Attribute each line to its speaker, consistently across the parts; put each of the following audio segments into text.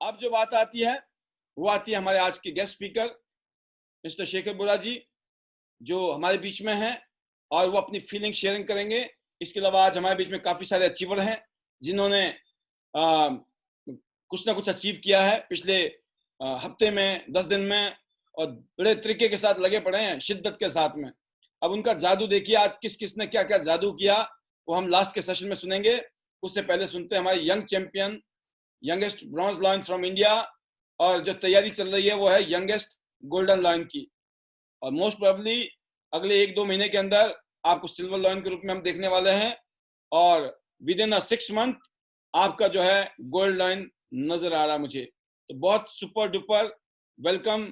Speaker 1: अब जो बात आती है वो आती है हमारे आज के guest speaker mister Shekhar Vora ji, जो हमारे बीच में हैं और वो अपनी फीलिंग शेयरिंग करेंगे। इसके अलावा आज हमारे बीच में काफ़ी सारे अचीवर हैं जिन्होंने कुछ ना कुछ अचीव किया है पिछले हफ्ते में, 10 दिन में, और बड़े तरीके के साथ लगे पड़े हैं, शिद्दत के साथ में। अब उनका जादू देखिए आज किस किस ने क्या क्या जादू किया, वो हम लास्ट के सेशन में सुनेंगे। उससे पहले सुनते हैं हमारे young champion, youngest bronze lion from India, और जो तैयारी चल रही है वो है यंगेस्ट गोल्डन लायन की। और मोस्ट प्रोबेबली अगले 1-2 महीने के अंदर आपको सिल्वर लायन के रूप में हम देखने वाले हैं, और विद इन 6 मंथ आपका जो है गोल्ड लायन नजर आ रहा है मुझे। तो बहुत सुपर डुपर वेलकम।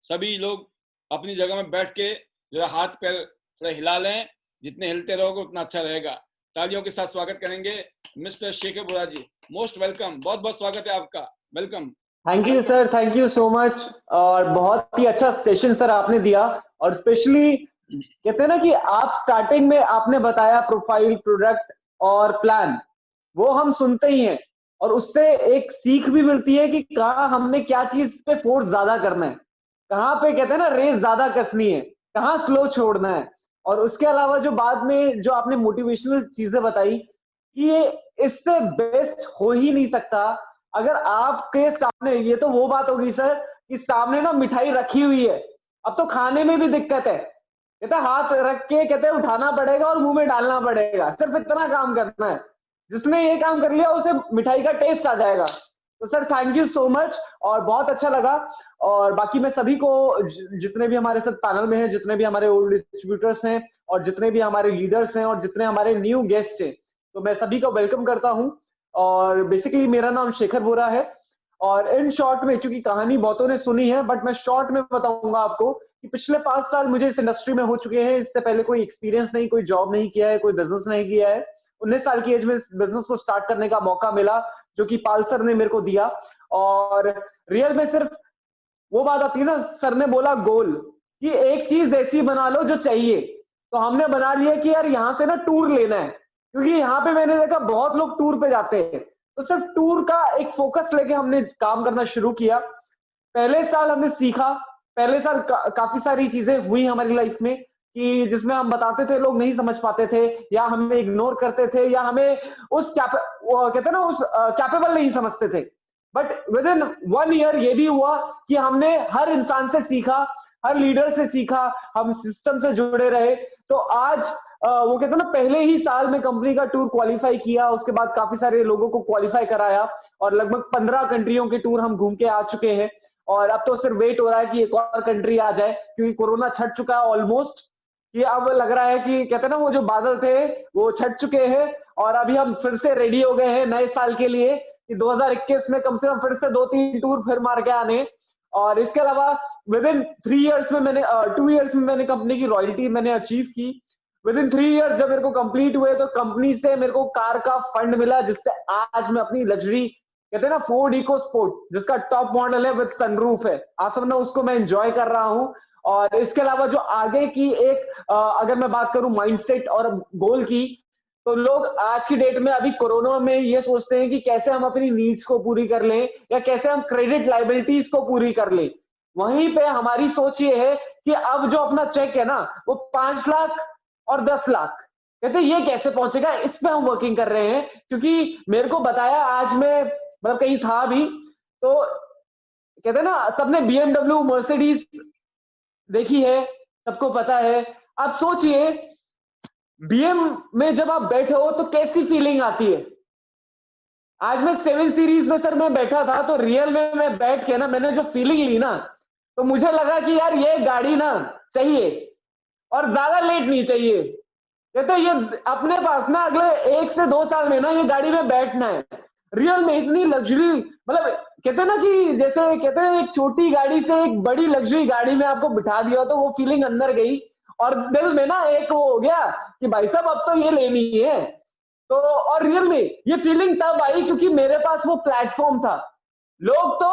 Speaker 1: सभी लोग अपनी जगह में बैठ के जरा हाथ पैर थोड़ा हिला लें, जितने हिलते रहोगे उतना अच्छा रहेगा। तालियों के साथ स्वागत करेंगे मिस्टर शेखर वोरा जी। मोस्ट वेलकम, बहुत बहुत स्वागत है आपका, welcome.
Speaker 2: Thank you sir, thank you so much. और बहुत ही अच्छा सेशन सर आपने दिया, और स्पेशली कहते हैं ना कि आप स्टार्टिंग में आपने बताया प्रोफाइल, प्रोडक्ट और प्लान, वो हम सुनते ही हैं और उससे एक सीख भी मिलती है कि कहाँ हमने क्या चीज पे फोर्स ज्यादा करना है, कहाँ पे कहते हैं ना रेस ज्यादा कसनी है, कहाँ स्लो छोड़ना है। और उसके अलावा जो बाद में जो आपने मोटिवेशनल चीजें बताई कि ये इससे बेस्ट हो ही नहीं सकता अगर आपके सामने, ये तो वो बात होगी सर कि सामने ना मिठाई रखी हुई है, अब तो खाने में भी दिक्कत है, कहते हाथ रख के कहते उठाना पड़ेगा और मुंह में डालना पड़ेगा, सिर्फ इतना काम करना है। जिसने ये काम कर लिया उसे मिठाई का टेस्ट आ जाएगा। तो sir thank you so much, और बहुत अच्छा लगा। और बाकी मैं सभी को, जितने भी हमारे साथ पैनल में हैं, जितने भी हमारे ओल्ड डिस्ट्रीब्यूटर्स हैं, और जितने भी हमारे लीडर्स हैं, और जितने हमारे न्यू गेस्ट हैं, तो मैं सभी को वेलकम करता हूं। और बेसिकली मेरा नाम शेखर वोरा है, और इन शॉर्ट में, क्योंकि कहानी बहुतों ने सुनी है, बट मैं शॉर्ट में बताऊंगा आपको कि पिछले 5 साल मुझे इस इंडस्ट्री में हो चुके हैं। इससे पहले कोई एक्सपीरियंस नहीं, कोई जॉब नहीं किया है, कोई बिजनेस नहीं किया है। 19 साल की एज में इस बिजनेस को स्टार्ट करने का मौका मिला, जो कि पाल सर ने मेरे को दिया। और रियल में सिर्फ वो बात आती है ना, सर ने बोला गोल, कि एक चीज ऐसी बना लो जो चाहिए। तो हमने बना लिया कि यार यहाँ से ना टूर लेना है, क्योंकि यहाँ पे मैंने देखा बहुत लोग टूर पे जाते हैं, तो सिर्फ टूर का एक फोकस लेके हमने काम करना शुरू किया। पहले साल हमने सीखा, पहले साल काफी सारी चीजें हुई हमारी लाइफ में कि जिसमें हम बताते थे लोग नहीं समझ पाते थे, या हमें इग्नोर करते थे, या हमें कहते हैं ना उस कैपेबल नहीं समझते थे। बट विद इन 1 ईयर ये भी हुआ कि हमने हर इंसान से सीखा, हर लीडर से सीखा, हम सिस्टम से जुड़े रहे। तो आज वो कहते हैं ना, पहले ही साल में कंपनी का टूर क्वालिफाई किया, उसके बाद काफी सारे लोगों को क्वालिफाई कराया, और लगभग 15 कंट्रियों के टूर हम घूम के आ चुके हैं। और अब तो सिर्फ वेट हो रहा है कि एक और कंट्री आ जाए, क्योंकि कोरोना छट चुका है ऑलमोस्ट। ये अब लग रहा है कि कहते हैं ना वो जो बादल थे वो छट चुके हैं, और अभी हम फिर से रेडी हो गए हैं नए साल के लिए कि 2021 में कम से कम फिर से 2-3 टूर फिर मार के आने। और इसके अलावा विद इन 3 इयर्स में मैंने 2 इयर्स में मैंने कंपनी की रॉयल्टी मैंने अचीव की। विद इन 3 इयर्स जब मेरे को कंप्लीट हुए तो कंपनी से मेरे को कार का फंड मिला, जिससे आज मैं अपनी लग्जरी कहते हैं ना फोर्ड इको स्पोर्ट, जिसका टॉप मॉडल है विद सनरूफ है, आज मैं उसको मैं एंजॉय कर रहा हूँ। और इसके अलावा जो आगे की एक अगर मैं बात करूं माइंडसेट और गोल की, तो लोग आज की डेट में अभी कोरोना में ये सोचते हैं कि कैसे हम अपनी नीड्स को पूरी कर लें, या कैसे हम क्रेडिट लाइबिलिटीज को पूरी कर लें। वहीं पे हमारी सोच ये है कि अब जो अपना चेक है ना वो 5 लाख और 10 लाख, कहते ये कैसे पहुंचेगा, इस पे हम वर्किंग कर रहे हैं। क्योंकि मेरे को बताया, आज मैं मतलब कहीं था भी, तो कहते हैं ना सबने BMW मर्सिडीज देखी है, सबको पता है। आप सोचिए BM में जब आप बैठे हो तो कैसी फीलिंग आती है। आज मैं 7 सीरीज में सर मैं बैठा था, तो रियल में मैं बैठ के ना मैंने जो फीलिंग ली ना, तो मुझे लगा कि यार ये गाड़ी ना चाहिए, और ज्यादा लेट नहीं चाहिए। कहते ये अपने पास ना अगले 1 से 2 साल में ना ये गाड़ी में बैठना है। रियल में इतनी लग्जरी, मतलब कहते हैं ना कि जैसे कहते हैं एक छोटी गाड़ी से एक बड़ी लग्जरी गाड़ी में आपको बिठा दिया, तो वो फीलिंग अंदर गई, और दिल में ना एक वो हो गया कि भाई साहब अब तो ये लेनी है। तो और रियल में ये फीलिंग तब आई क्योंकि मेरे पास वो प्लेटफॉर्म था। लोग तो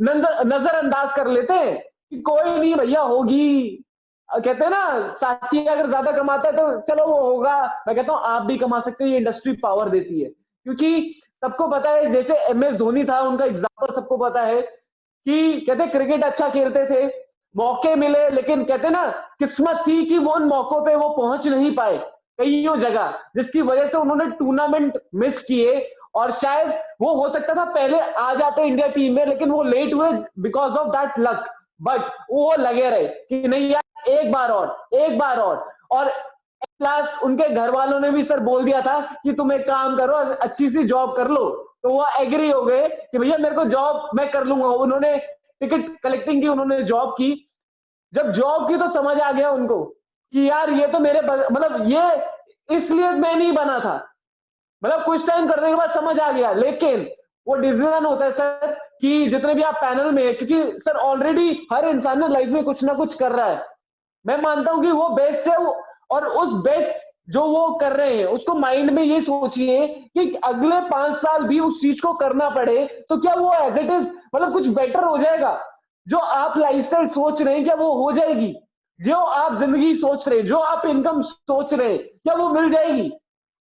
Speaker 2: नजरअंदाज कर लेते हैं कि कोई नहीं भैया होगी, कहते हैं ना साथी अगर ज्यादा कमाता है तो चलो वो होगा। मैं कहता हूँ आप भी कमा सकते हो, ये इंडस्ट्री पावर देती है। क्योंकि सबको पता है, जैसे MS धोनी था, उनका एग्जाम्पल सबको पता है कि कहते क्रिकेट अच्छा खेलते थे, मौके मिले, लेकिन कहते ना किस्मत थी कि वो उन मौकों पे वो पहुंच नहीं पाए कईयों जगह, जिसकी वजह से उन्होंने टूर्नामेंट मिस किए। और शायद वो हो सकता था पहले आ जाते इंडिया टीम में, लेकिन वो लेट हुए because of that luck. But वो लगे रहे कि नहीं यार, एक बार और, एक बार और लास्ट उनके घर वालों ने भी सर बोल दिया था कि तुम एक काम करो, अच्छी सी जॉब कर लो। तो वो एग्री हो गए कि भैया मेरे को जॉब मैं कर लूंगा। उन्होंने टिकट कलेक्टिंग की, उन्होंने जॉब की। जब जॉब की तो समझ आ गया उनको कि यार ये तो मेरे मतलब ये इसलिए मैं नहीं बना था। मतलब कुछ टाइम करने के बाद समझ आ गया, लेकिन वो डिसीजन होता है सर कि जितने भी आप पैनल में है, क्योंकि सर ऑलरेडी हर इंसान ने लाइफ में कुछ ना कुछ कर रहा है। मैं मानता हूं कि वो बेस्ट है और उस बेस्ट जो वो कर रहे हैं उसको माइंड में ये सोचिए कि अगले 5 साल भी उस चीज को करना पड़े तो क्या वो एज इट इज मतलब कुछ बेटर हो जाएगा। जो आप लाइफस्टाइल सोच रहे हैं क्या वो हो जाएगी, जो आप जिंदगी सोच रहे हैं, जो आप इनकम सोच रहे हैं, क्या वो मिल जाएगी।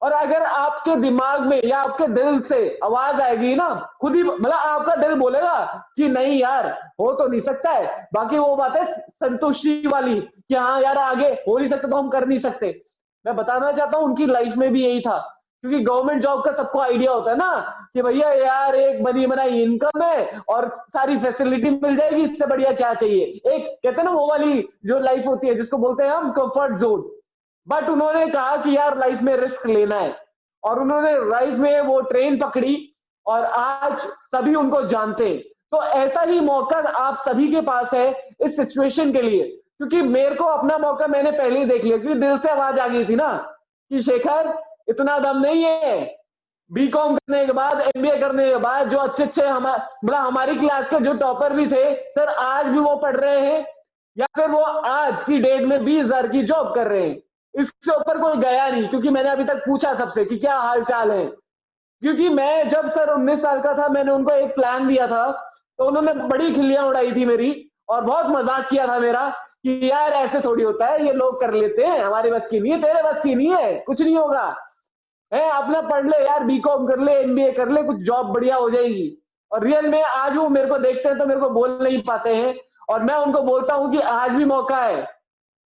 Speaker 2: और अगर आपके दिमाग में या आपके दिल से आवाज आएगी ना, खुद ही मतलब आपका दिल बोलेगा कि नहीं यार हो तो नहीं सकता है, बाकी वो बात है संतुष्टि वाली कि हाँ यार आगे हो नहीं सकता तो हम कर नहीं सकते। मैं बताना चाहता हूँ उनकी लाइफ में भी यही था, क्योंकि गवर्नमेंट जॉब का सबको आइडिया होता है ना कि भैया यार एक बनी बनाई इनकम है और सारी फैसिलिटी मिल जाएगी, इससे बढ़िया क्या चाहिए। एक कहते हैं ना वो वाली जो लाइफ होती है जिसको बोलते हैं हम कंफर्ट जोन। बट उन्होंने कहा कि यार लाइफ में रिस्क लेना है और उन्होंने लाइफ में वो ट्रेन पकड़ी और आज सभी उनको जानते हैं। तो ऐसा ही मौका आप सभी के पास है इस सिचुएशन के लिए, क्योंकि मेरे को अपना मौका मैंने पहले ही देख लिया, क्योंकि दिल से आवाज आ गई थी ना कि शेखर इतना दम नहीं है। बीकॉम करने के बाद, MBA करने के बाद जो अच्छे अच्छे मतलब हमारी क्लास के जो टॉपर भी थे सर, आज भी वो पढ़ रहे हैं या फिर वो आज की डेट में 20,000 की जॉब कर रहे हैं। इसके ऊपर कोई गया नहीं, क्योंकि मैंने अभी तक पूछा सबसे कि क्या हाल चाल है। क्योंकि मैं जब सर 19 साल का था, मैंने उनको एक प्लान दिया था, तो उन्होंने बड़ी खिल्लियां उड़ाई थी मेरी और बहुत मजाक किया था मेरा कि यार ऐसे थोड़ी होता है, ये लोग कर लेते हैं, हमारे बस की नहीं है, तेरे बस की नहीं है, कुछ नहीं होगा है, अपना पढ़ ले यार, बीकॉम कर ले, MBA कर ले, कुछ जॉब बढ़िया हो जाएगी। और रियल में आज वो मेरे को देखते हैं तो मेरे को बोल नहीं पाते हैं, और मैं उनको बोलता हूं कि आज भी मौका है,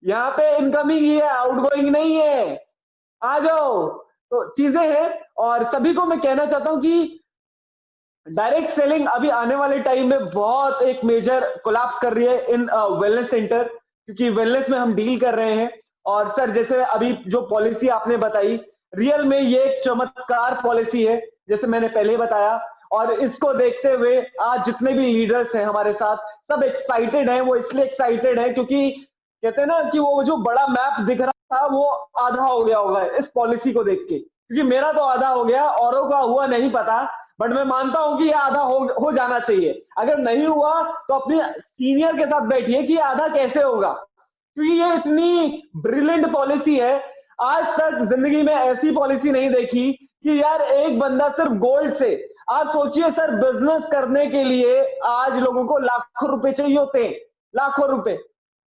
Speaker 2: यहाँ पे इनकमिंग ही है, आउटगोइंग नहीं है, आ जाओ। तो चीजें हैं और सभी को मैं कहना चाहता हूं कि डायरेक्ट सेलिंग अभी आने वाले टाइम में बहुत एक मेजर कोलैप्स कर रही है इन वेलनेस सेंटर, क्योंकि वेलनेस में हम डील कर रहे हैं। और सर जैसे अभी जो पॉलिसी आपने बताई, रियल में ये एक चमत्कार पॉलिसी है, जैसे मैंने पहले बताया। और इसको देखते हुए आज जितने भी लीडर्स हैं हमारे साथ, सब एक्साइटेड हैं। वो इसलिए एक्साइटेड हैं क्योंकि कहते हैं ना कि वो जो बड़ा मैप दिख रहा था वो आधा हो गया होगा इस पॉलिसी को देख के, क्योंकि मेरा तो आधा हो गया, औरों का हुआ नहीं पता। बट मैं मानता हूं कि ये आधा हो जाना चाहिए। अगर नहीं हुआ तो अपने सीनियर के साथ बैठिए कि आधा कैसे होगा, क्योंकि ये इतनी ब्रिलियंट पॉलिसी है। आज तक जिंदगी में ऐसी पॉलिसी नहीं देखी कि यार एक बंदा सिर्फ गोल्ड से, आप सोचिए सर बिजनेस करने के लिए आज लोगों को लाखों रुपए चाहिए होते हैं, लाखों रुपए।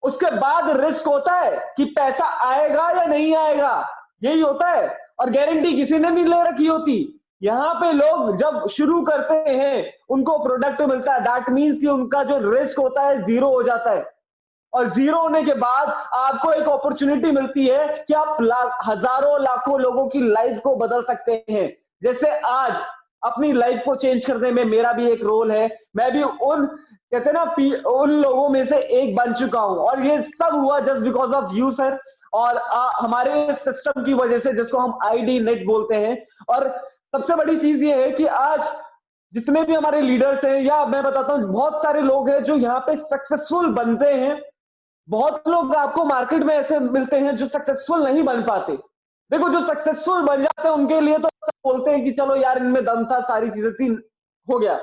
Speaker 2: उसके बाद रिस्क होता है कि पैसा आएगा या नहीं आएगा, यही होता है। और गारंटी किसी ने नहीं ले रखी होती। यहाँ पे लोग जब शुरू करते हैं उनको प्रोडक्ट मिलता है, दैट मीन्स कि उनका जो रिस्क होता है जीरो हो जाता है। और जीरो होने के बाद आपको एक अपॉर्चुनिटी मिलती है कि आप हजारों लाखों लोगों की लाइफ को बदल सकते हैं। जैसे आज अपनी लाइफ को चेंज करने में मेरा भी एक रोल है। मैं भी उन कहते हैं ना उन लोगों में से एक बन चुका हूं, और ये सब हुआ just because of you sir, और हमारे सिस्टम की वजह से, जिसको हम ID नेट बोलते हैं। और सबसे बड़ी चीज ये है कि आज जितने भी हमारे लीडर्स हैं, या मैं बताता हूँ बहुत सारे लोग हैं जो यहाँ पे सक्सेसफुल बनते हैं। बहुत लोग आपको मार्केट में ऐसे मिलते हैं जो सक्सेसफुल नहीं बन पाते। देखो जो सक्सेसफुल बन जाते हैं उनके लिए तो सब बोलते हैं कि चलो यार इनमें दम था, सारी चीजें थी, हो गया।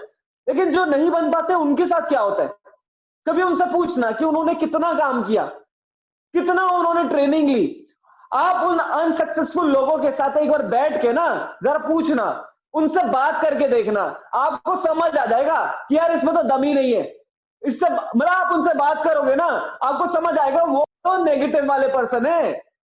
Speaker 2: लेकिन जो नहीं बन पाते उनके साथ क्या होता है, कभी उनसे पूछना कि उन्होंने कितना काम किया, कितना उन्होंने ट्रेनिंग ली। आप उन अनसक्सेसफुल लोगों के साथ एक बार बैठ के ना जरा पूछना, उनसे बात करके देखना, आपको समझ आ जाएगा कि यार इसमें तो दम ही नहीं है। इससे मतलब आप उनसे बात करोगे ना, आपको समझ आएगा वो तो नेगेटिव वाले पर्सन है,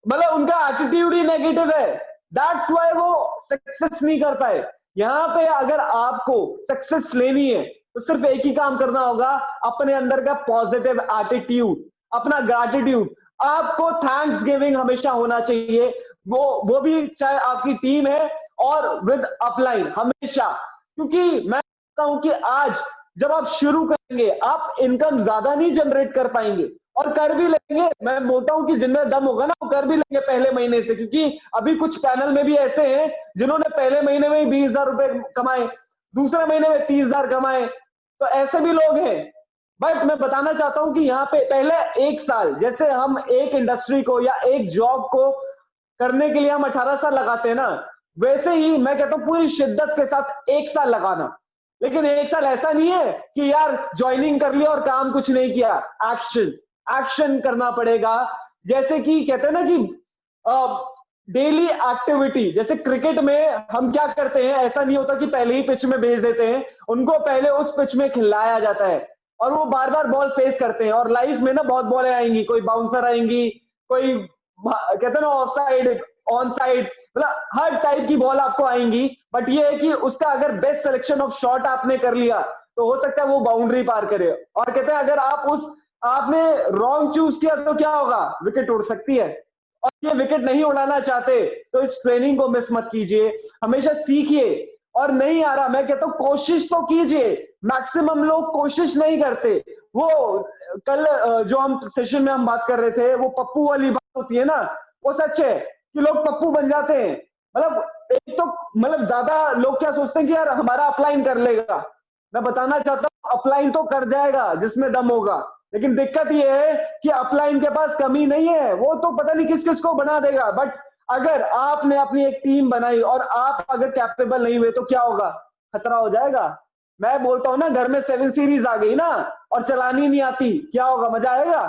Speaker 2: मतलब उनका एटीट्यूड ही नेगेटिव है, दैट्स व्हाई वो सक्सेस नहीं कर पाए। यहाँ पे अगर आपको सक्सेस लेनी है तो सिर्फ एक ही काम करना होगा, अपने अंदर का पॉजिटिव एटीट्यूड, अपना ग्रैटिट्यूड। आपको थैंक्स गिविंग हमेशा होना चाहिए, वो भी चाहे आपकी टीम है और विद अपलाइन हमेशा। क्योंकि मैं कहता हूं कि आज जब आप शुरू करेंगे आप इनकम ज्यादा नहीं जनरेट कर पाएंगे, और कर भी लेंगे। मैं बोलता हूं कि जिनमें दम होगा ना वो कर भी लेंगे पहले महीने से, क्योंकि अभी कुछ पैनल में भी ऐसे हैं जिन्होंने पहले महीने में ही 20,000 रुपए कमाए, दूसरे महीने में 30,000 कमाए, तो ऐसे भी लोग हैं। बट मैं बताना चाहता हूं कि यहाँ पे पहले 1 साल, जैसे हम एक इंडस्ट्री को या एक जॉब को करने के लिए हम 18 साल लगाते हैं ना, वैसे ही मैं कहता हूं पूरी शिद्दत के साथ 1 साल लगाना। लेकिन 1 साल ऐसा नहीं है कि यार ज्वाइनिंग कर लिया और काम कुछ नहीं किया। एक्शन, एक्शन करना पड़ेगा। जैसे कि कहते हैं ना कि डेली एक्टिविटी, जैसे क्रिकेट में हम क्या करते हैं, ऐसा नहीं होता कि पहले ही पिच में भेज देते हैं, उनको पहले उस पिच में खिलाया जाता है और वो बार बार बॉल फेस करते हैं। और लाइफ में ना बहुत बॉलें आएंगी, कोई बाउंसर आएंगी, कोई कहते हैं ना ऑफ साइड, ऑन साइड, मतलब हर टाइप की बॉल आपको आएंगी। बट ये है कि उसका अगर बेस्ट सिलेक्शन ऑफ शॉट आपने कर लिया तो हो सकता है वो बाउंड्री पार करे। और कहते हैं अगर आपने रॉन्ग चूज किया तो क्या होगा, विकेट उड़ सकती है। और ये विकेट नहीं उड़ाना चाहते तो इस ट्रेनिंग को मिस मत कीजिए, हमेशा सीखिए। और नहीं आ रहा, मैं कहता हूं कोशिश तो कीजिए। मैक्सिमम लोग कोशिश नहीं करते। वो कल जो हम सेशन में हम बात कर रहे थे, वो पप्पू वाली बात होती है ना, वो सच है कि लोग पप्पू बन जाते हैं। मतलब एक तो मतलब ज्यादा लोग क्या सोचते हैं कि यार हमारा अपलाइन कर लेगा। मैं बताना चाहता हूं अपलाइन तो कर जाएगा जिसमें दम होगा, लेकिन दिक्कत ये है कि अपलाइन के पास कमी नहीं है, वो तो पता नहीं किस किस को बना देगा। बट अगर आपने अपनी एक टीम बनाई और आप अगर कैपेबल नहीं हुए तो क्या होगा, खतरा हो जाएगा। मैं बोलता हूं ना, घर में 7 सीरीज आ गई ना और चलानी नहीं आती, क्या होगा, मजा आएगा,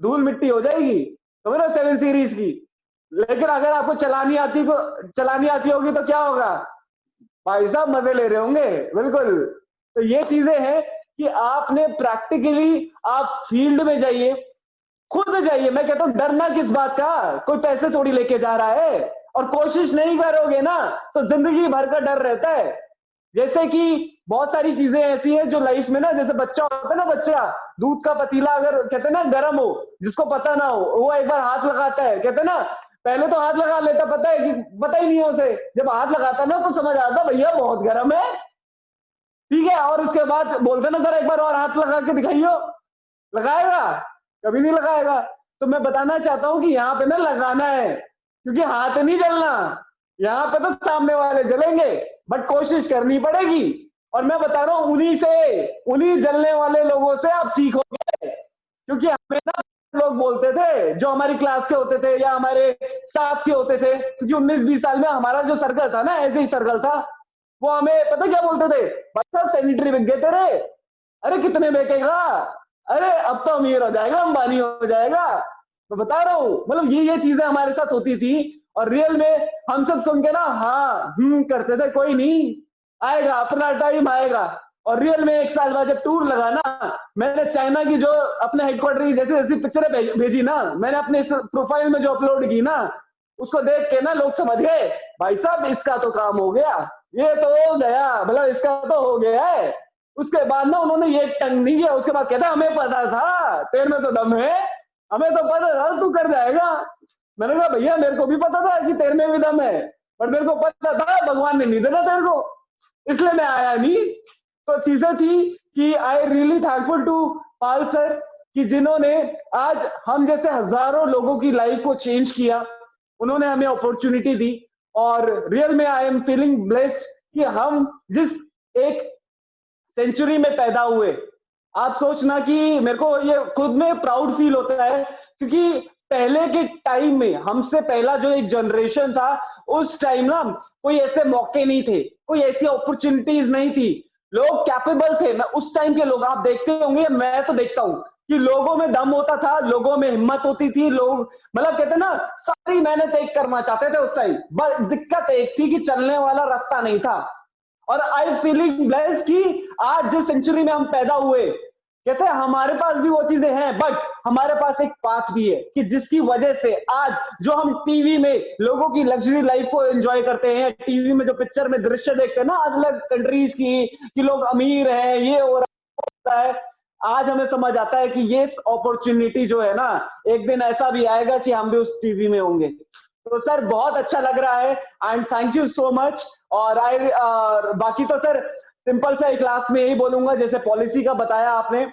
Speaker 2: धूल मिट्टी हो जाएगी। तो ना 7 सीरीज की। लेकिन अगर आपको चलानी आती होगी तो क्या होगा, भाई साहब मजे ले रहे होंगे। बिल्कुल। तो ये चीजें हैं कि आपने प्रैक्टिकली आप फील्ड में जाइए, खुद जाइए। मैं कहता हूं डरना किस बात का, कोई पैसे थोड़ी लेके जा रहा है। और कोशिश नहीं करोगे ना तो जिंदगी भर का डर रहता है। जैसे कि बहुत सारी चीजें ऐसी हैं जो लाइफ में ना, जैसे बच्चा होता है ना, बच्चा दूध का पतीला अगर कहते हैं ना गर्म हो, जिसको पता ना हो वो एक बार हाथ लगाता है, कहते हैं ना पहले तो हाथ लगा लेता, पता है कि पता ही नहीं है उसे, जब हाथ लगाता ना तो समझ आता भैया बहुत गर्म है, ठीक है। और उसके बाद बोलते ना जरा एक बार और हाथ लगा के दिखाइयो, लगाएगा, कभी नहीं लगाएगा। तो मैं बताना चाहता हूं कि यहाँ पे ना लगाना है, क्योंकि हाथ नहीं जलना, यहाँ पे तो सामने वाले जलेंगे, बट कोशिश करनी पड़ेगी। और मैं बता रहा हूं उन्हीं जलने वाले लोगों से आप सीखोगे। क्योंकि हमें ना लोग बोलते थे जो हमारी क्लास के होते थे या हमारे स्टाफ के होते थे, क्योंकि 19-20 साल में हमारा जो सर्कल था ना ऐसे ही सर्कल था, वो हमें पता क्या बोलते थे, बच्चा सैनिटरी बिक गए तेरे, अरे कितने बेचेगा, अरे अब तो अमीर हो जाएगा, अंबानी हो जाएगा। तो बता रहा हूं, मतलब ये चीजें हमारे साथ होती थी। और रियल में हम सब सुन के ना हाँ करते थे, कोई नहीं, आएगा अपना टाइम आएगा। और रियल में 1 साल बाद जब टूर लगा ना, मैंने चाइना की जो अपने हेडक्वार्टर की जैसे जैसी पिक्चरें भेजी ना, मैंने अपने इस प्रोफाइल में जो अपलोड की ना, उसको देख के ना लोग समझ गए भाई साहब इसका तो काम हो गया, ये तो हो गया, मतलब इसका तो हो गया है। उसके बाद ना उन्होंने ये टंग नहीं किया, उसके बाद कहता हमें पता था तेरे में तो दम है, हमें तो पता था तू कर जाएगा। मैंने कहा भैया मेरे को भी पता था कि तेरे में भी दम है, पर मेरे को पता था भगवान ने नहीं देना तेरे को, इसलिए मैं आया नहीं। तो चीजें थी कि I really thankful to Pal sir कि जिन्होंने आज हम जैसे हजारों लोगों की लाइफ को चेंज किया, उन्होंने हमें अपॉर्चुनिटी दी। और रियल में आई एम फीलिंग ब्लेस्ड कि हम जिस एक सेंचुरी में पैदा हुए। आप सोचना कि मेरे को ये खुद में प्राउड फील होता है, क्योंकि पहले के टाइम में हमसे पहला जो एक जनरेशन था, उस टाइम ना कोई ऐसे मौके नहीं थे, कोई ऐसी अपॉर्चुनिटीज नहीं थी, लोग कैपेबल थे ना उस टाइम के लोग। आप देखते होंगे, मैं तो देखता हूं कि लोगों में दम होता था, लोगों में हिम्मत होती थी, लोग मतलब कहते ना सारी मेहनत एक करना चाहते थे उस टाइम। बस दिक्कत एक थी कि चलने वाला रास्ता नहीं था। और आई फीलिंग ब्लेस्ड कि आज जिस सेंचुरी में हम पैदा हुए, कहते हैं हमारे पास भी वो चीजें हैं, बट हमारे पास एक पाथ भी है कि जिसकी वजह से आज जो हम टीवी में लोगों की लग्जरी लाइफ को एंजॉय करते हैं, टीवी में जो पिक्चर में दृश्य देखते हैं ना अलग कंट्रीज की, कि लोग अमीर हैं, ये हो रहा है, आज हमें समझ आता है कि ये अपॉर्चुनिटी जो है ना, एक दिन ऐसा भी आएगा कि हम भी उस टीवी में होंगे। तो सर बहुत अच्छा लग रहा है and thank you so much. और बाकी तो सर सिंपल सा एक क्लास में यही बोलूंगा, जैसे पॉलिसी का बताया आपने,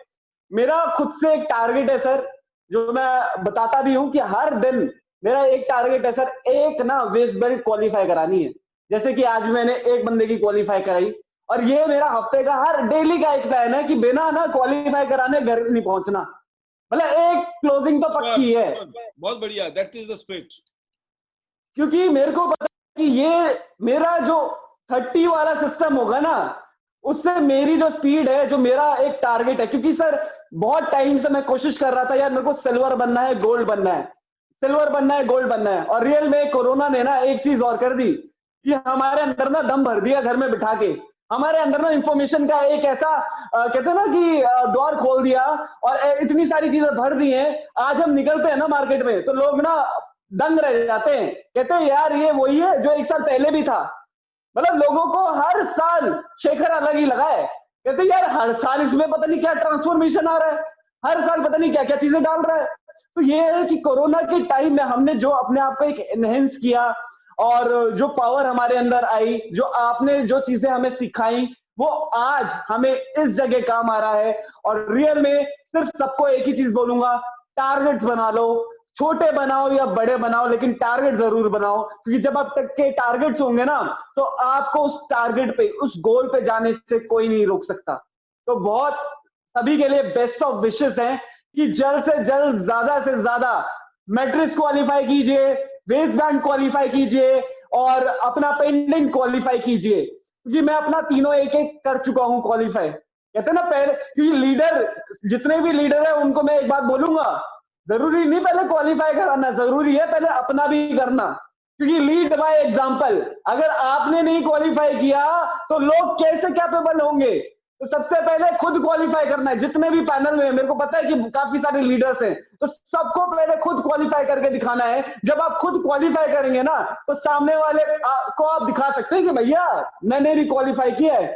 Speaker 2: मेरा खुद से एक टारगेट है सर, जो मैं बताता भी हूं कि हर दिन मेरा एक टारगेट है सर, एक ना वेस्ट बेल्ट क्वालिफाई करानी है। जैसे कि आज मैंने एक बंदे की क्वालिफाई कराई, और ये मेरा हफ्ते का हर डेली का एक प्लान है कि बिना ना क्वालिफाई कराने घर नहीं पहुंचना, मतलब एक क्लोजिंग तो पक्की है।
Speaker 1: बहुत बढ़िया, दैट इज द स्पिरिट।
Speaker 2: क्योंकि मेरे को पता है कि ये मेरा जो 30 वाला सिस्टम होगा ना, उससे मेरी जो स्पीड है, जो मेरा एक टारगेट है, क्योंकि सर बहुत टाइम से मैं कोशिश कर रहा था यार मेरे को सिल्वर बनना है, गोल्ड बनना है, सिल्वर बनना है, गोल्ड बनना है, और रियल में कोरोना ने ना एक चीज और कर दी कि हमारे अंदर ना दम भर दिया घर में बिठा के, हमारे अंदर ना इंफॉर्मेशन का एक ऐसा कहते हैं ना कि द्वार खोल दिया, और इतनी सारी चीजें भर दी हैं, आज हम निकलते हैं ना मार्केट में तो लोग ना दंग रह जाते हैं, कहते हैं यार ये वही है जो एक साल पहले भी था। मतलब लोगों को हर साल शेखर अलग ही लगा है, कहते हैं यार हर साल इसमें पता नहीं क्या ट्रांसफॉर्मेशन आ रहा है, हर साल पता नहीं क्या क्या चीजें डाल रहा है। तो ये है कि कोरोना के टाइम में हमने जो अपने आप को एक एनहेंस किया, और जो पावर हमारे अंदर आई, जो आपने जो चीजें हमें सिखाई, वो आज हमें इस जगह काम आ रहा है। और रियल में सिर्फ सबको एक ही चीज बोलूंगा, टारगेट्स बना लो, छोटे बनाओ या बड़े बनाओ, लेकिन टारगेट जरूर बनाओ, क्योंकि जब अब तक के टारगेट्स होंगे ना, तो आपको उस टारगेट पे, उस गोल पे जाने से कोई नहीं रोक सकता। तो बहुत सभी के लिए बेस्ट ऑफ विशेस हैं कि जल्द से जल्द, ज्यादा से ज्यादा मैट्रिक्स क्वालिफाई कीजिए, वेस्ट बैंड क्वालिफाई कीजिए, और अपना पेंडेंट क्वालिफाई कीजिए, क्योंकि मैं अपना तीनों एक एक कर चुका हूं क्वालिफाई। कहते हैं ना पहले, क्योंकि लीडर, जितने भी लीडर है उनको मैं एक बात बोलूंगा, जरूरी नहीं पहले क्वालिफाई कराना, जरूरी है पहले अपना भी करना, क्योंकि लीड बाय एग्जांपल। अगर आपने नहीं क्वालिफाई किया तो लोग कैसे कैपेबल होंगे? तो सबसे पहले खुद क्वालिफाई करना है। जितने भी पैनल में, मेरे को पता है कि काफी सारे लीडर्स हैं, तो सबको पहले खुद क्वालिफाई करके दिखाना है। जब आप खुद क्वालिफाई करेंगे ना, तो सामने वाले को आप दिखा सकते हैं कि भैया मैंने भी क्वालिफाई किया है।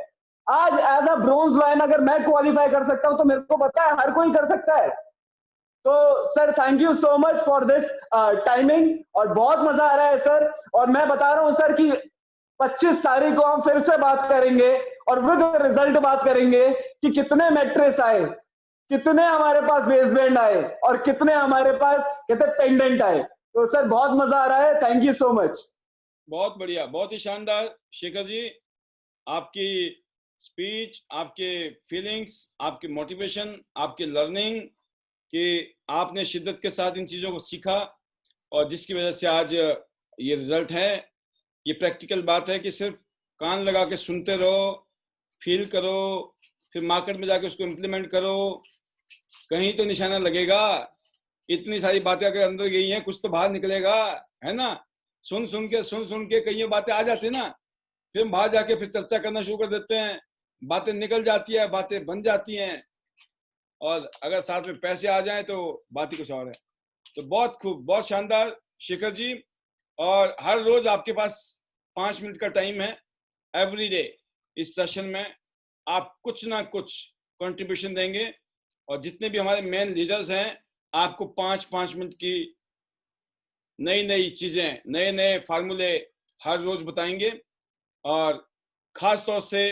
Speaker 2: आज एज अ ब्रोंज लाइन अगर मैं क्वालिफाई कर सकता हूं, तो मेरे को पता है हर कोई कर सकता है। तो sir thank you so much for this timing, और बहुत मजा आ रहा है सर। और मैं बता रहा हूं सर कि 25 तारीख को हम फिर से बात करेंगे, और विद रिजल्ट बात करेंगे कि कितने मैट्रिक्स आए, कितने हमारे पास बेसबैंड आए, और कितने हमारे पास कहते पेंडेंट आए। तो सर बहुत मजा आ रहा है, थैंक यू सो मच।
Speaker 1: बहुत बढ़िया, बहुत ही शानदार शेखर जी, आपकी स्पीच, आपके फीलिंग्स, आपकी मोटिवेशन, आपकी लर्निंग, कि आपने शिद्दत के साथ इन चीज़ों को सीखा, और जिसकी वजह से आज ये रिजल्ट है। ये प्रैक्टिकल बात है कि सिर्फ कान लगा के सुनते रहो, फील करो, फिर मार्केट में जाके उसको इम्प्लीमेंट करो, कहीं तो निशाना लगेगा। इतनी सारी बातें अगर अंदर गई हैं, कुछ तो बाहर निकलेगा, है ना। सुन सुन के कई बातें आ जाती है ना, फिर हम बाहर जाके फिर चर्चा करना शुरू कर देते हैं, बातें निकल जाती है, बातें बन जाती हैं, और अगर साथ में पैसे आ जाएं तो बात ही कुछ और है। तो बहुत खूब, बहुत शानदार शेखर जी। और हर रोज आपके पास 5 मिनट का टाइम है, एवरी डे इस सेशन में आप कुछ ना कुछ कंट्रीब्यूशन देंगे, और जितने भी हमारे मेन लीडर्स हैं आपको 5-5 मिनट की नई नई चीजें, नए नए फार्मूले हर रोज बताएंगे। और खास तौर से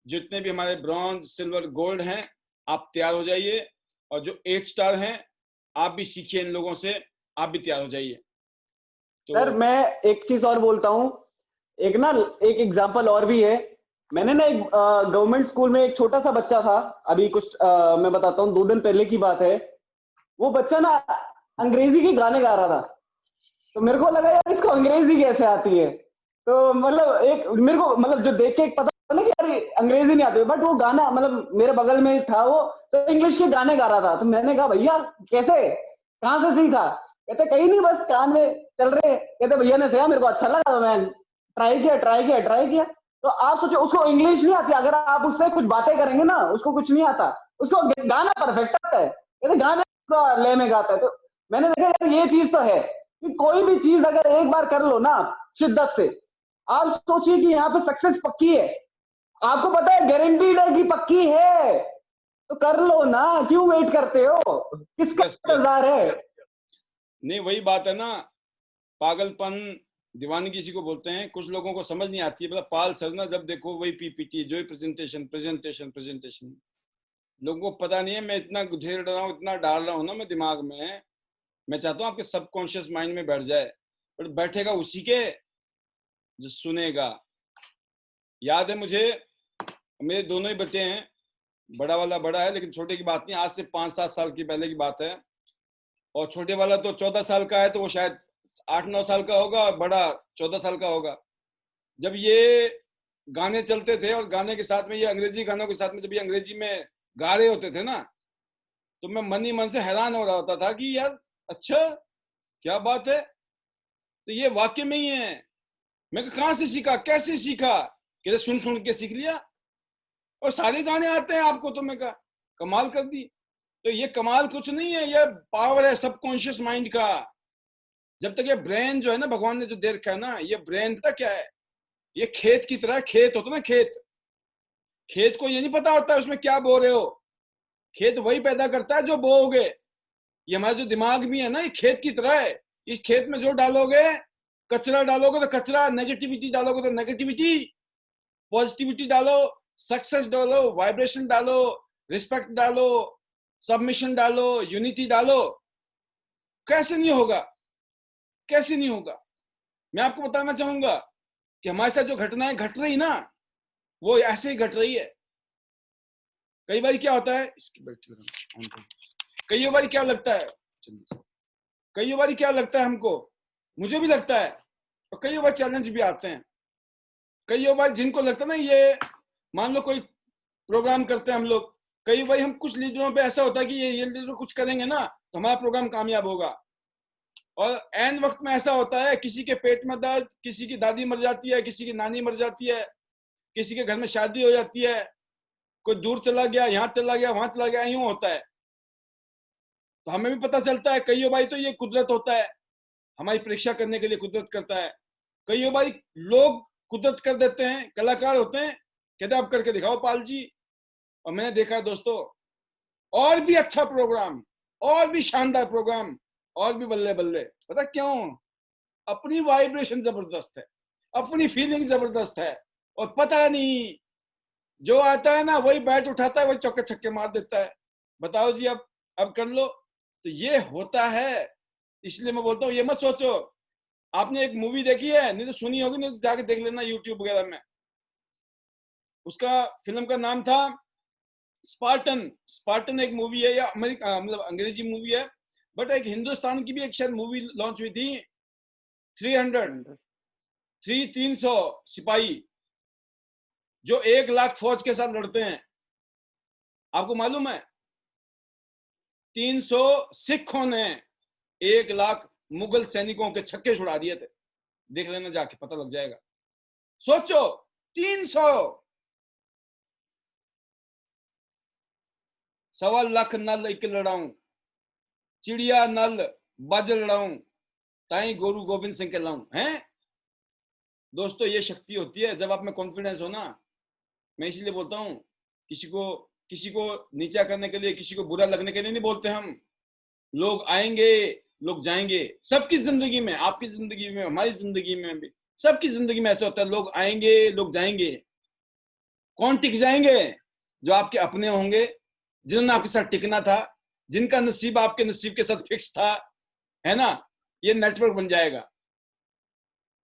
Speaker 1: जितने भी हमारे ब्रॉन्ज, सिल्वर, गोल्ड हैं, आप तैयार हो जाइए, और जो 8 स्टार हैं आप भी सीखिए इन लोगों से, आप भी तैयार हो जाइए। तो
Speaker 2: सर मैं एक चीज और बोलता हूँ, एक ना एक एग्जांपल और भी है। मैंने ना एक गवर्नमेंट स्कूल में एक छोटा सा बच्चा था, अभी कुछ मैं बताता हूँ, 2 दिन पहले की बात है। वो बच्चा ना अंग्रेजी के गाने गा रहा था, तो मेरे को लगा यार इसको अंग्रेजी कैसे आती है। तो मतलब एक मेरे को मतलब जो देख के एक पता ना कि यार अंग्रेजी नहीं आती, बट वो गाना मतलब मेरे बगल में था वो, तो इंग्लिश के गाने गा रहा था। तो मैंने कहा भैया कैसे, कहाँ से सीखा? कहते कहीं नहीं, बस कान में चल रहे। कहते भैया ने कहा, मेरे को अच्छा लगा, तो मैं ट्राई किया। तो आप सोचो उसको इंग्लिश नहीं आती, अगर आप उससे कुछ बातें करेंगे ना, उसको कुछ नहीं आता, उसको गाना परफेक्ट आता है, कहते गाने पूरा लय में गाता है। तो मैंने देखा यार ये चीज तो है कि कोई भी चीज अगर एक बार कर लो ना शिद्दत से, आप सोचिए कि यहाँ पे सक्सेस पक्की है, आपको पता है गारंटीड है कि पक्की है, तो कर लो ना, क्यों वेट करते हो, किसका
Speaker 1: यस, यस।
Speaker 2: इंतजार है।
Speaker 1: नहीं, वही बात है ना, पागलपन, दीवानगी किसी को बोलते हैं। कुछ लोगों को समझ नहीं आती है, मतलब पाल सर ना जब देखो वही पीपीटी, जो प्रेजेंटेशन प्रेजेंटेशन प्रेजेंटेशन। लोगों को पता नहीं है मैं इतना गुथेड़ रहा हूँ, इतना डाल रहा हूँ ना मैं दिमाग में, मैं चाहता हूँ आपके सबकॉन्शियस माइंड में बैठ जाए, पर बैठेगा उसी के जो सुनेगा। याद है मुझे, मेरे दोनों ही बच्चे हैं, बड़ा वाला बड़ा है लेकिन छोटे की बात नहीं, आज से 5-7 साल की पहले की बात है, और छोटे वाला तो 14 साल का है, तो वो शायद 8-9 साल का होगा, और बड़ा 14 साल का होगा। जब ये गाने चलते थे और गाने के साथ में ये अंग्रेजी गानों के साथ में जब ये अंग्रेजी में गा रहे होते थे ना, तो मैं मन ही मन से हैरान हो रहा होता था कि यार अच्छा क्या बात है, तो ये वाक्य में ही है। मैं कहाँ से सीखा, कैसे सीखा, कहते सुन सुन के सीख लिया, और सारे गाने आते हैं आपको, तो मैं कहा कमाल कर दी। तो ये कमाल कुछ नहीं है, ये पावर है सबकॉन्शियस माइंड का। जब तक ये ब्रेन जो है ना, भगवान ने जो दे रखा है ना, ये ब्रेन पता क्या है, ये खेत की तरह, खेत होता ना खेत, खेत को ये नहीं पता होता है उसमें क्या बो रहे हो, खेत वही पैदा करता है जो बोओगे। ये हमारा जो दिमाग भी है ना, ये खेत की तरह है, इस खेत में जो डालोगे, कचरा डालोगे तो कचरा, नेगेटिविटी डालोगे तो नेगेटिविटी, पॉजिटिविटी डालो, सक्सेस डालो, वाइब्रेशन डालो, रिस्पेक्ट डालो, सबमिशन डालो, यूनिटी डालो, कैसे नहीं होगा, कैसे नहीं होगा। मैं आपको बताना चाहूंगा कि हमारे साथ जो घटनाएं घट रही ना, वो ऐसे ही घट रही है। कई बार क्या होता है, इसकी कई बार क्या लगता है, कई बार क्या लगता है हमको, मुझे भी लगता है, और कई बार चैलेंज भी आते हैं। कई बार जिनको लगता है ना, ये मान लो कोई प्रोग्राम करते हैं हम लोग, कई बार हम कुछ लीडरों पे ऐसा होता है कि ये लीडर कुछ करेंगे ना तो हमारा प्रोग्राम कामयाब होगा, और एन वक्त में ऐसा होता है, किसी के पेट में दर्द, किसी की दादी मर जाती है, किसी की नानी मर जाती है, किसी के घर में शादी हो जाती है, कोई दूर चला गया, यहाँ चला गया, वहां चला गया, यूं होता है। तो हमें भी पता चलता है कई बार तो ये कुदरत होता है, हमारी परीक्षा करने के लिए कुदरत करता है। कई बार लोग कुदरत कर देते हैं, कलाकार होते हैं, कहते हैं आप करके दिखाओ पाल जी। और मैंने देखा है दोस्तों, और भी अच्छा प्रोग्राम, और भी शानदार प्रोग्राम, और भी बल्ले बल्ले। पता क्यों? अपनी वाइब्रेशन जबरदस्त है, अपनी फीलिंग जबरदस्त है, और पता नहीं जो आता है ना वही बैट उठाता है, वही चौके छक्के मार देता है। बताओ जी, अब कर लो। तो ये होता है, इसलिए मैं बोलता हूँ ये मत सोचो। आपने एक मूवी देखी है, नहीं तो सुनी होगी, नहीं तो जाके देख लेना यूट्यूब वगैरह में, उसका फिल्म का नाम था स्पार्टन। स्पार्टन एक मूवी है, या अमेरिका मतलब अंग्रेजी मूवी है, बट एक हिंदुस्तान की भी एक शायद मूवी लॉन्च हुई थी, 300 सिपाही जो 1 लाख फौज के साथ लड़ते हैं। आपको मालूम है 300 सिखों ने 1 लाख मुगल सैनिकों के छक्के छुड़ा दिए थे। देख लेना जाके, पता लग जाएगा। सोचो 300, 1.25 लाख नल एक लड़ाऊं, चिड़िया नल बज लड़ाऊं, ताई गुरु गोविंद सिंह के लाऊं। हैं दोस्तों, ये शक्ति होती है जब आप में कॉन्फिडेंस हो ना। मैं इसलिए बोलता हूँ, किसी को नीचा करने के लिए, किसी को बुरा लगने के लिए नहीं बोलते हम। लोग आएंगे, लोग जाएंगे, सबकी जिंदगी में, आपकी जिंदगी में, हमारी जिंदगी में भी, सबकी जिंदगी में ऐसा होता है, लोग आएंगे, लोग जाएंगे। कौन टिक जाएंगे? जो आपके अपने होंगे, जिन्होंने आपके साथ टिकना था, जिनका नसीब आपके नसीब के साथ फिक्स था, है ना। ये नेटवर्क बन जाएगा।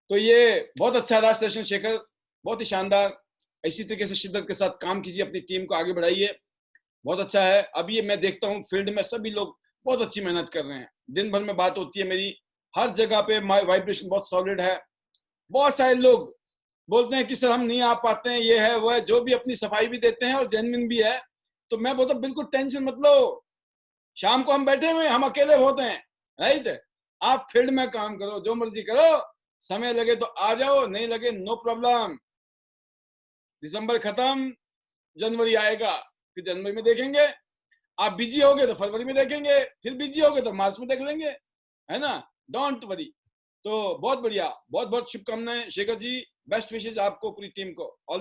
Speaker 1: तो ये बहुत अच्छा रहा सेशन शेखर, बहुत ही शानदार। इसी तरीके से शिद्दत के साथ काम कीजिए, अपनी टीम को आगे बढ़ाइए, बहुत अच्छा है। अब ये मैं देखता हूँ फील्ड में सभी लोग बहुत अच्छी मेहनत कर रहे हैं, दिन भर में बात होती है मेरी, हर जगह पे वाइब्रेशन बहुत सॉलिड है। बहुत सारे लोग बोलते हैं कि सर हम नहीं आ पाते हैं, ये है वो है, जो भी अपनी सफाई भी देते हैं और जेन्युइन भी है। तो मैं बोलता हूँ बिल्कुल टेंशन मत लो, शाम को हम बैठे हुए, हम अकेले होते हैं, राइट। आप फील्ड में काम करो, जो मर्जी करो, समय लगे तो आ जाओ, नहीं लगे नो प्रॉब्लम। दिसंबर खत्म, जनवरी आएगा, फिर जनवरी में देखेंगे आप बिजी होगे तो फरवरी में देखेंगे, फिर बिजी होगे तो मार्च में देख लेंगे, है ना, डोंट वरी। तो बहुत बढ़िया, बहुत बहुत शुभकामनाएं शेखर जी, बेस्ट विशेष आपको, पूरी टीम को, ऑल